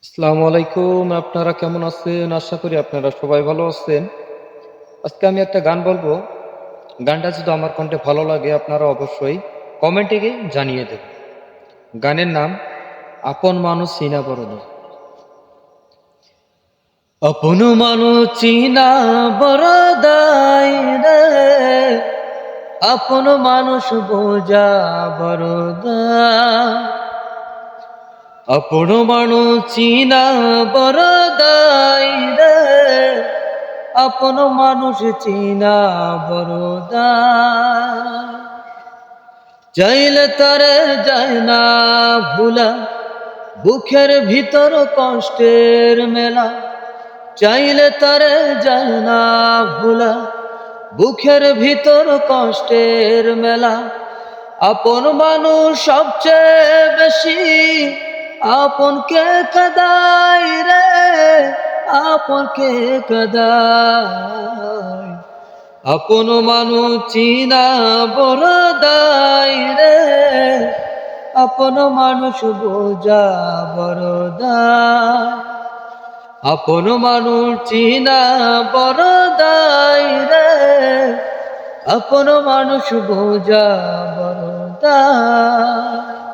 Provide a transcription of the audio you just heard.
আসসালামু আলাইকুম। আপনারা কেমন আছেন? আশা করি আপনারা সবাই ভালো আছেন। আজকে আমি একটা গান বলবো। গানটা যদি আমার কণ্ঠে ভালো লাগে আপনারা অবশ্যই কমেন্টে গিয়ে জানিয়ে দেবেন। গানের নাম আপন মানুষ চিনা বড় দায়। আপন মানুষ চিনা বড় দায় রে, আপন মানুষ বোঝা বড় দায়। আপন মানুষ চিনা বড় দায় রে, আপন মানুষ চিনা বড় দায়। চাইলে তারে যায় না ভুলা, বুকের ভিতর কষ্টের মেলা। চাইলে তারে যায় না ভুলা, বুকের ভিতর কষ্টের মেলা। আপন মানুষ সবচেয়ে বেশি আপনকে কাদায় রে, আপনকে কাদায়। আপন মানুষ চিনা বড় দায় রে, আপন মানুষ বোঝা বড় দায়। আপন মানুষ চিনা বড় দায় রে, আপন মানুষ বোঝা বড় দায়।